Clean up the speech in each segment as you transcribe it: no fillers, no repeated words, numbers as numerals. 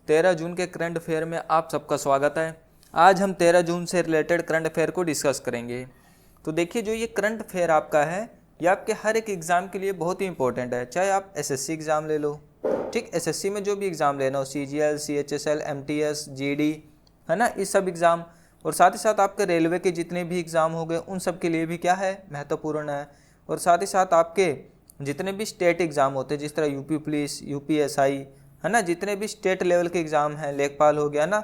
13 जून के current affair में आप सबका स्वागत है। आज हम 13 जून से रिलेटेड करंट अफेयर को डिस्कस करेंगे। तो देखिए, जो ये करंट अफेयर आपका है, ये आपके हर एक एग्ज़ाम के लिए बहुत ही इंपॉर्टेंट है। चाहे आप एसएससी एग्ज़ाम ले लो, ठीक, एसएससी में जो भी एग्ज़ाम लेना हो, सीजीएल, सीएचएसएल, एमटीएस, जीडी, है ना, ये सब एग्ज़ाम, और साथ ही साथ आपके रेलवे के जितने भी एग्ज़ाम हो गए उन सब के लिए भी क्या है, महत्वपूर्ण है। और साथ ही साथ आपके जितने भी स्टेट एग्ज़ाम होते हैं, जिस तरह यूपी पुलिस, यूपीएसआई, है ना, जितने भी स्टेट लेवल के एग्ज़ाम हैं, लेखपाल हो गया ना,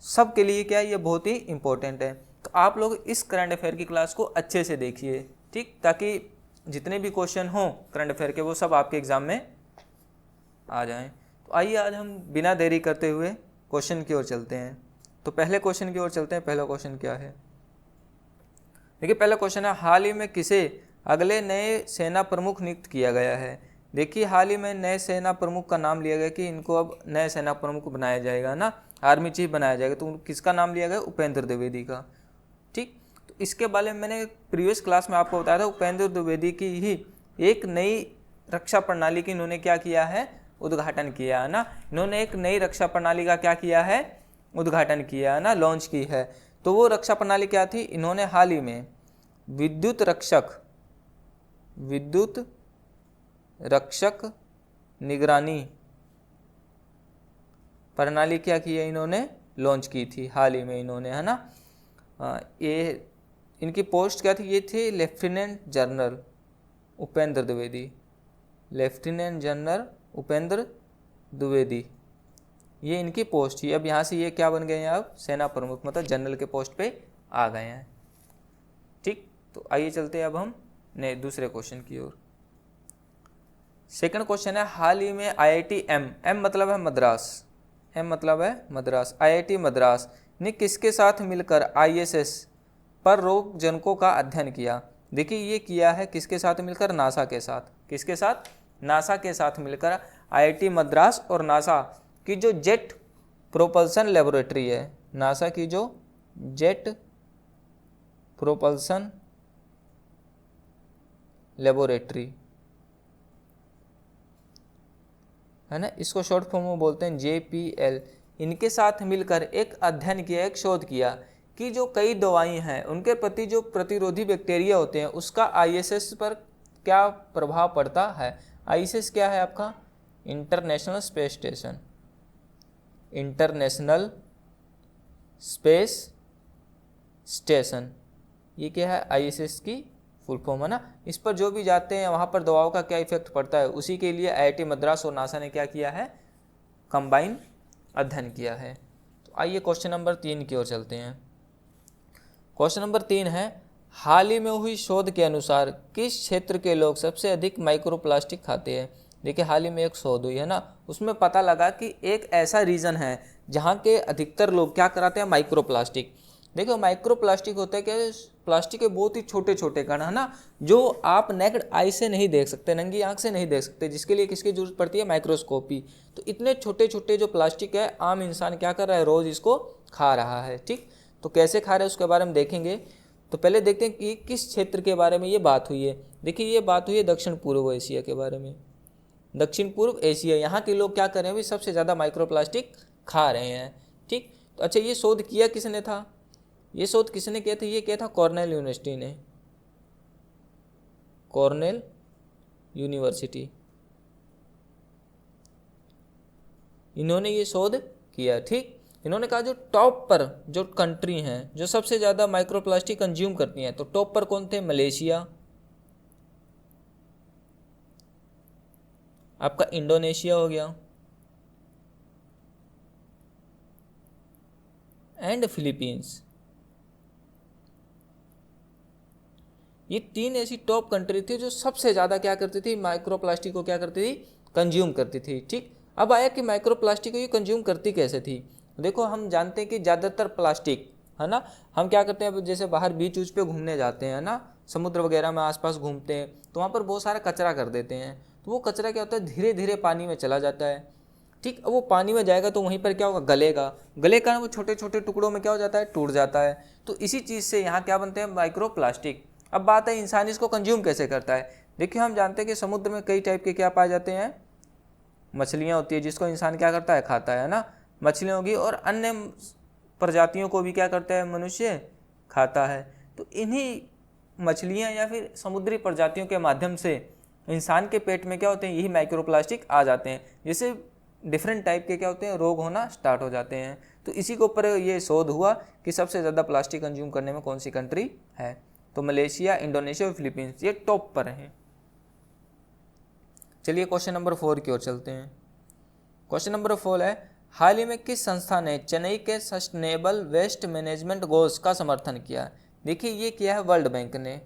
सब के लिए क्या है, ये बहुत ही इंपॉर्टेंट है। तो आप लोग इस करंट अफेयर की क्लास को अच्छे से देखिए, ठीक, ताकि जितने भी क्वेश्चन हों करंट अफेयर के वो सब आपके एग्ज़ाम में आ जाएं। तो आइए आज हम बिना देरी करते हुए क्वेश्चन की ओर चलते हैं। तो पहले क्वेश्चन की ओर चलते हैं। पहला क्वेश्चन क्या है, देखिए पहला क्वेश्चन है, हाल ही में किसे अगले नए सेना प्रमुख नियुक्त किया गया है। देखिए, हाल ही में नए सेना प्रमुख का नाम लिया गया कि इनको अब नए सेना प्रमुख बनाया जाएगा ना, आर्मी चीफ बनाया जाएगा। तो किसका नाम लिया गया, उपेंद्र द्विवेदी का। ठीक, तो इसके बारे में मैंने प्रीवियस क्लास में आपको बताया था, उपेंद्र द्विवेदी की ही एक नई रक्षा प्रणाली की इन्होंने क्या किया है, उद्घाटन किया है ना। इन्होंने एक नई रक्षा प्रणाली का क्या किया है, उद्घाटन किया है ना, लॉन्च की है। तो वो रक्षा प्रणाली क्या थी, इन्होंने हाल ही में विद्युत रक्षक निगरानी प्रणाली क्या की है, इन्होंने लॉन्च की थी हाल ही में इन्होंने, है ना। ये इनकी पोस्ट क्या थी, ये थी lieutenant general Upendra Dwivedi, lieutenant general Upendra Dwivedi, ये इनकी पोस्ट थी। अब यहाँ से ये क्या बन गए हैं, अब सेना प्रमुख, मतलब जनरल के पोस्ट पे आ गए हैं। ठीक, तो आइए चलते हैं अब हम दूसरे क्वेश्चन की ओर। सेकंड क्वेश्चन है, हाल ही में आईआईटी एम मतलब है मद्रास, एम मतलब है मद्रास, आईआईटी मद्रास ने किसके साथ मिलकर आईएसएस पर रोग जनकों का अध्ययन किया। देखिए, ये किया है किसके साथ मिलकर, नासा के साथ। किसके साथ, नासा के साथ मिलकर आईआईटी मद्रास और नासा की जो जेट प्रोपल्सन लेबोरेटरी है, नासा की जो जेट प्रोपल्सन लेबोरेटरी है ना, इसको शॉर्ट फॉर्म में बोलते हैं JPL, इनके साथ मिलकर एक अध्ययन किया, एक शोध किया कि जो कई दवाई हैं उनके प्रति जो प्रतिरोधी बैक्टीरिया होते हैं उसका ISS पर क्या प्रभाव पड़ता है। ISS क्या है आपका, international space station, international space station, ये क्या है, ISS की फुल फॉर्म है ना। इस पर जो भी जाते हैं वहाँ पर दवाओं का क्या इफेक्ट पड़ता है, उसी के लिए आईआईटी मद्रास और नासा ने क्या किया है, कंबाइन अध्ययन किया है। तो आइए क्वेश्चन नंबर 3 की ओर चलते हैं। क्वेश्चन नंबर 3 है, हाल ही में हुई शोध के अनुसार किस क्षेत्र के लोग सबसे अधिक माइक्रोप्लास्टिक खाते हैं। देखिए, हाल ही में एक शोध हुई है ना, उसमें पता लगा कि एक ऐसा रीजन है जहाँ के अधिकतर लोग क्या कराते हैं, माइक्रोप्लास्टिक। देखो, माइक्रोप्लास्टिक होता है क्या, प्लास्टिक के बहुत ही छोटे छोटे कण, है ना, जो आप नेक्ड आई से नहीं देख सकते, नंगी आंख से नहीं देख सकते, जिसके लिए किसकी जरूरत पड़ती है, माइक्रोस्कोपी। तो इतने छोटे छोटे जो प्लास्टिक है, आम इंसान क्या कर रहा है, रोज़ इसको खा रहा है। ठीक, तो कैसे खा रहा है उसके बारे में देखेंगे। तो पहले देखते हैं कि किस क्षेत्र के बारे में ये बात हुई है। देखिए, ये बात हुई है दक्षिण पूर्व एशिया के बारे में। दक्षिण पूर्व एशिया, यहाँ के लोग क्या कर रहे हैं, सबसे ज़्यादा माइक्रोप्लास्टिक खा रहे हैं। ठीक, तो अच्छा, ये शोध किया किसने था, ये शोध किसने किया था, ये किया था कॉर्नेल यूनिवर्सिटी ने, कॉर्नेल यूनिवर्सिटी, इन्होंने ये शोध किया। ठीक, इन्होंने कहा जो टॉप पर जो कंट्री हैं जो सबसे ज़्यादा माइक्रोप्लास्टिक कंज्यूम करती हैं, तो टॉप पर कौन थे, मलेशिया, आपका इंडोनेशिया हो गया, एंड फिलीपींस। ये 3 ऐसी टॉप कंट्री थी जो सबसे ज़्यादा क्या करती थी, माइक्रोप्लास्टिक को क्या करती थी, कंज्यूम करती थी। ठीक, अब आया कि माइक्रोप्लास्टिक को ये कंज्यूम करती कैसे थी। देखो, हम जानते हैं कि ज़्यादातर प्लास्टिक, है ना, हम क्या करते हैं, अब जैसे बाहर बीच उच पे घूमने जाते हैं ना, समुद्र वगैरह में आसपास घूमते हैं, तो वहाँ पर बहुत सारा कचरा कर देते हैं। तो वो कचरा क्या होता है, धीरे धीरे पानी में चला जाता है। ठीक, अब वो पानी में जाएगा तो वहीं पर क्या होगा, गलेगा ना, वो छोटे छोटे टुकड़ों में क्या हो जाता है, टूट जाता है। तो इसी चीज़ से यहाँ क्या बनते हैं, माइक्रोप्लास्टिक। अब बात है इंसान इसको कंज्यूम कैसे करता है। देखिए, हम जानते हैं कि समुद्र में कई टाइप के क्या पाए जाते हैं, मछलियाँ होती है जिसको इंसान क्या करता है, खाता है ना, मछलियाँ होगी, और अन्य प्रजातियों को भी क्या करता है, मनुष्य खाता है। तो इन्हीं मछलियाँ या फिर समुद्री प्रजातियों के माध्यम से इंसान के पेट में क्या होते हैं, यही माइक्रोप्लास्टिक आ जाते हैं, जिससे डिफरेंट टाइप के क्या होते हैं, रोग होना स्टार्ट हो जाते हैं। तो इसी के ऊपर ये शोध हुआ कि सबसे ज़्यादा प्लास्टिक कंज्यूम करने में कौन सी कंट्री है। तो मलेशिया, इंडोनेशिया और फिलीपींस ये टॉप पर हैं। चलिए क्वेश्चन नंबर 4 की ओर चलते हैं। क्वेश्चन नंबर 4 है, हाल ही में किस संस्था ने चेन्नई के सस्टेनेबल वेस्ट मैनेजमेंट गोल्स का समर्थन किया। देखिए ये किया है वर्ल्ड बैंक ने।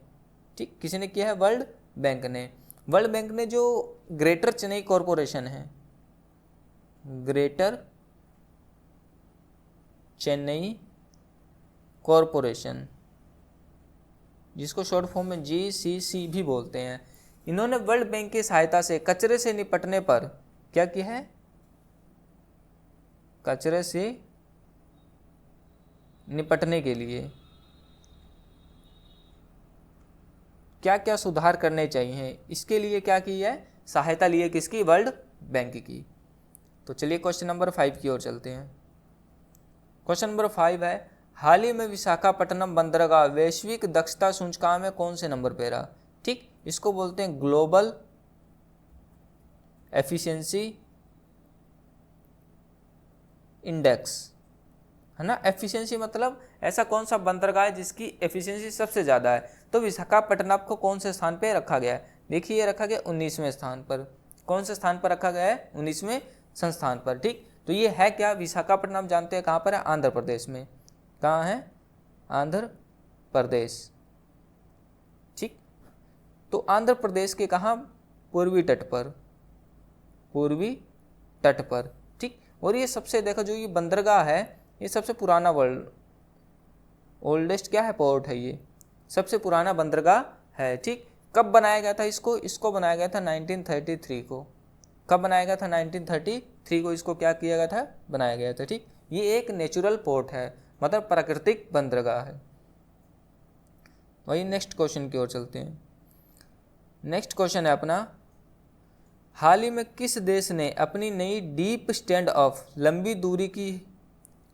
ठीक, किसी ने किया है, वर्ल्ड बैंक ने। वर्ल्ड बैंक ने जो ग्रेटर चेन्नई कॉरपोरेशन है, ग्रेटर चेन्नई कॉरपोरेशन, जिसको शॉर्ट फॉर्म में GCC भी बोलते हैं, इन्होंने वर्ल्ड बैंक की सहायता से कचरे से निपटने पर क्या किया है, कचरे से निपटने के लिए क्या क्या सुधार करने चाहिए, इसके लिए क्या की है, सहायता ली है, किसकी, वर्ल्ड बैंक की। तो चलिए क्वेश्चन नंबर 5 की ओर चलते हैं। क्वेश्चन नंबर 5 है, हाल ही में विशाखापट्टनम बंदरगाह वैश्विक दक्षता सूचकांक में कौन से नंबर पे रहा। ठीक, इसको बोलते हैं ग्लोबल एफिशिएंसी इंडेक्स, है ना। एफिशिएंसी मतलब ऐसा कौन सा बंदरगाह है जिसकी एफिशिएंसी सबसे ज़्यादा है। तो विशाखापट्टनम को कौन से स्थान पे रखा गया है, देखिए ये रखा गया 19वें स्थान पर। कौन से स्थान पर रखा गया है, 19वें संस्थान पर। ठीक, तो ये है क्या, विशाखापट्टनम जानते हैं कहाँ पर है, आंध्र प्रदेश में। कहाँ है, आंध्र प्रदेश। ठीक, तो आंध्र प्रदेश के कहाँ, पूर्वी तट पर, पूर्वी तट पर। ठीक, और ये सबसे देखो जो ये बंदरगाह है, ये सबसे पुराना वर्ल्ड ओल्डेस्ट क्या है, पोर्ट है, ये सबसे पुराना बंदरगाह है। ठीक, कब बनाया गया था इसको बनाया गया था 1933 को। कब बनाया गया था, 1933 को इसको क्या किया गया था, बनाया गया था। ठीक, ये एक नेचुरल पोर्ट है, मतलब प्राकृतिक बंदरगाह है। वही नेक्स्ट क्वेश्चन की ओर चलते हैं। नेक्स्ट क्वेश्चन है अपना, हाल ही में किस देश ने अपनी नई डीप स्टैंड ऑफ लंबी दूरी की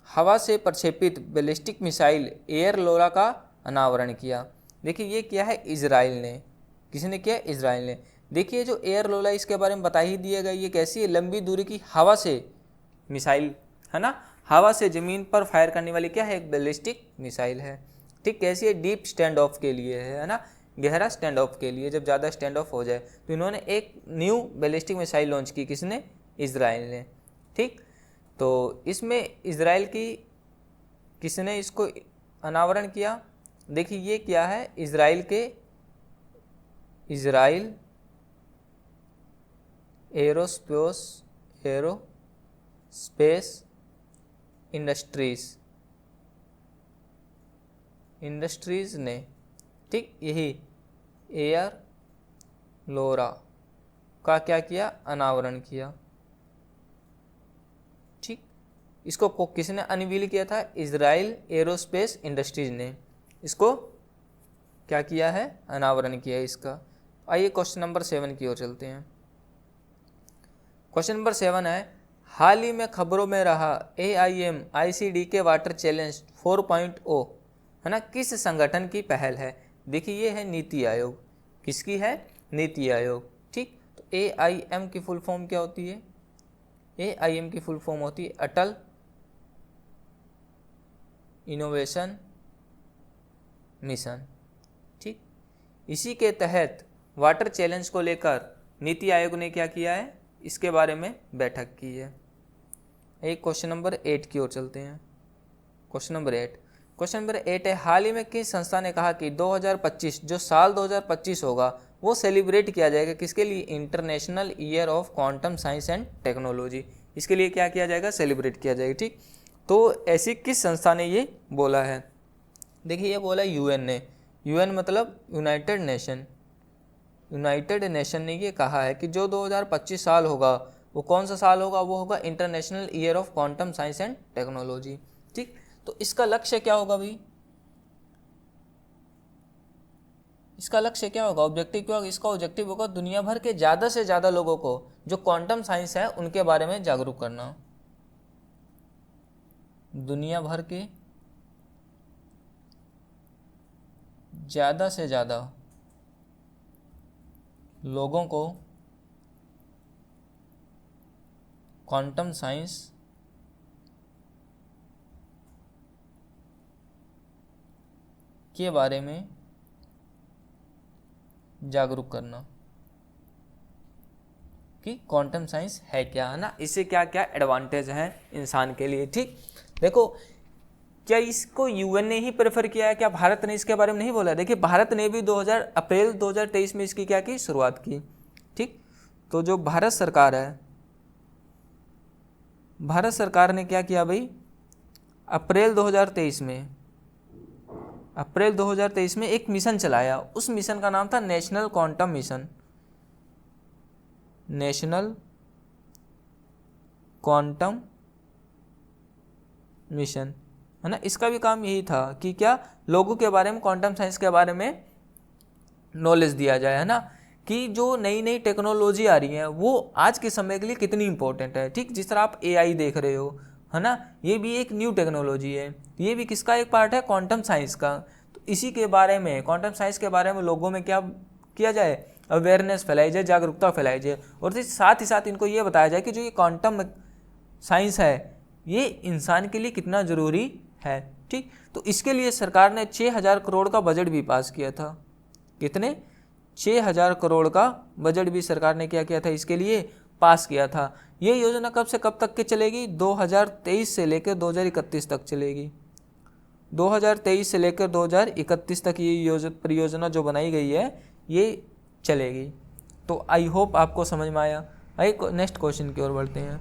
हवा से प्रक्षेपित बैलिस्टिक मिसाइल एयर लोरा का अनावरण किया। देखिए ये किया है इजराइल ने। किसने किया, इजराइल ने। देखिए जो एयर लोला, इसके बारे में बता ही दिया गया, ये कैसी है, लंबी दूरी की हवा से मिसाइल, है ना, हवा से ज़मीन पर फायर करने वाली क्या है, एक बैलिस्टिक मिसाइल है। ठीक, कैसी है, डीप स्टैंड ऑफ के लिए है ना, गहरा स्टैंड ऑफ के लिए, जब ज़्यादा स्टैंड ऑफ हो जाए। तो इन्होंने एक न्यू बैलिस्टिक मिसाइल लॉन्च की, किसने, इजराइल ने। ठीक, तो इसमें इजराइल की किसने इसको अनावरण किया, देखिए ये क्या है, इजराइल एरोस्पेस इंडस्ट्रीज ने। ठीक, यही एयर लोरा का क्या किया, अनावरण किया। ठीक, इसको किसने अनवील किया था, इजराइल एरोस्पेस इंडस्ट्रीज ने इसको क्या किया है, अनावरण किया इसका। आइए क्वेश्चन नंबर 7 की ओर चलते हैं। क्वेश्चन नंबर 7 है, हाल ही में खबरों में रहा AIM ICDK वाटर चैलेंज 4.0, है ना, किस संगठन की पहल है। देखिए ये है नीति आयोग। किसकी है, नीति आयोग। ठीक, तो AIM की फुल फॉर्म क्या होती है, AIM की फुल फॉर्म होती है अटल इनोवेशन मिशन। ठीक, इसी के तहत वाटर चैलेंज को लेकर नीति आयोग ने क्या किया है, इसके बारे में बैठक की है। एक क्वेश्चन नंबर 8 की ओर चलते हैं। क्वेश्चन नंबर 8 है, हाल ही में किस संस्था ने कहा कि 2025 जो साल 2025 होगा वो सेलिब्रेट किया जाएगा, किसके लिए, international year of quantum science and technology. इसके लिए क्या किया जाएगा, सेलिब्रेट किया जाएगा। ठीक, तो ऐसी किस संस्था ने ये बोला है, देखिए ये बोला UN ने। UN मतलब यूनाइटेड नेशन ने ये कहा है कि जो 2025 साल होगा वो कौन सा साल होगा, वो होगा international year of quantum science and technology. ठीक, तो इसका लक्ष्य क्या होगा भाई, इसका लक्ष्य क्या होगा, ऑब्जेक्टिव क्या होगा, इसका ऑब्जेक्टिव होगा दुनिया भर के ज़्यादा से ज़्यादा लोगों को जो क्वांटम साइंस है उनके बारे में जागरूक करना। दुनिया भर के ज़्यादा से ज़्यादा लोगों को क्वांटम साइंस के बारे में जागरूक करना कि क्वांटम साइंस है क्या, है ना, इससे क्या क्या एडवांटेज हैं इंसान के लिए। ठीक, देखो क्या इसको यूएन ने ही प्रेफर किया है, क्या भारत ने इसके बारे में नहीं बोला है? देखिए भारत ने भी अप्रैल 2023 में इसकी क्या की शुरुआत की। ठीक, तो जो भारत सरकार है, भारत सरकार ने क्या किया भाई, अप्रैल 2023 में एक मिशन चलाया। उस मिशन का नाम था national quantum mission, national quantum mission, है ना। इसका भी काम यही था कि क्या लोगों के बारे में, क्वांटम साइंस के बारे में नॉलेज दिया जाए, है ना, कि जो नई नई टेक्नोलॉजी आ रही है वो आज के समय के लिए कितनी इंपॉर्टेंट है। ठीक, जिस तरह आप एआई देख रहे हो, है ना, ये भी एक न्यू टेक्नोलॉजी है, ये भी किसका एक पार्ट है, क्वांटम साइंस का। तो इसी के बारे में, क्वांटम साइंस के बारे में लोगों में क्या किया जाए, अवेयरनेस फैलाई जाए, जागरूकता फैलाई जाए, और साथ ही साथ इनको ये बताया जाए कि जो ये क्वांटम साइंस है ये इंसान के लिए कितना ज़रूरी है। ठीक, तो इसके लिए सरकार ने 6,000 करोड़ का बजट भी पास किया था। कितने, 6,000 करोड़ का बजट भी सरकार ने क्या किया था, इसके लिए पास किया था। ये योजना कब से कब तक के चलेगी, 2023 से लेकर 2031 तक चलेगी। 2023 से लेकर 2031 तक ये परियोजना जो बनाई गई है ये चलेगी। तो आई होप आपको समझ में आया। आइए नेक्स्ट क्वेश्चन की ओर बढ़ते हैं।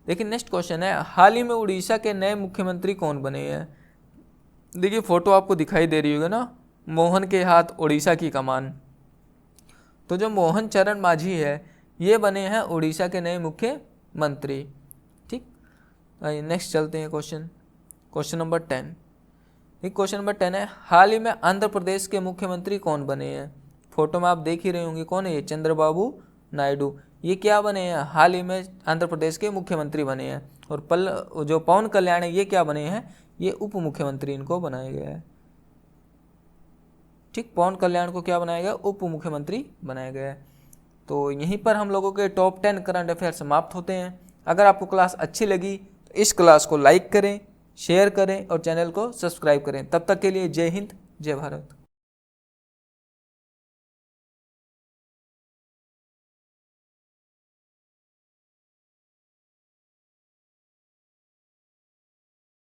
देखिए नेक्स्ट क्वेश्चन है, हाल ही में उड़ीसा के नए मुख्यमंत्री कौन बने हैं। देखिए फोटो आपको दिखाई दे रही होगी ना, मोहन के हाथ उड़ीसा की कमान। तो जो मोहन चरण मांझी है ये बने हैं उड़ीसा के नए मुख्यमंत्री। ठीक, आइए नेक्स्ट चलते हैं क्वेश्चन नंबर 10। एक क्वेश्चन नंबर 10 है, हाल ही में आंध्र प्रदेश के मुख्यमंत्री कौन बने हैं। फोटो में आप देख ही रहे होंगे, कौन है ये, चंद्रबाबू नायडू। ये क्या बने हैं, हाल ही में आंध्र प्रदेश के मुख्यमंत्री बने हैं। और जो पवन कल्याण है ये क्या बने हैं, ये उप मुख्यमंत्री इनको बनाया गया है। ठीक, पवन कल्याण को क्या बनाया गया, उप मुख्यमंत्री बनाया गया है। तो यहीं पर हम लोगों के टॉप 10 करंट अफेयर समाप्त होते हैं। अगर आपको क्लास अच्छी लगी तो इस क्लास को लाइक करें, शेयर करें और चैनल को सब्सक्राइब करें। तब तक के लिए जय हिंद, जय भारत।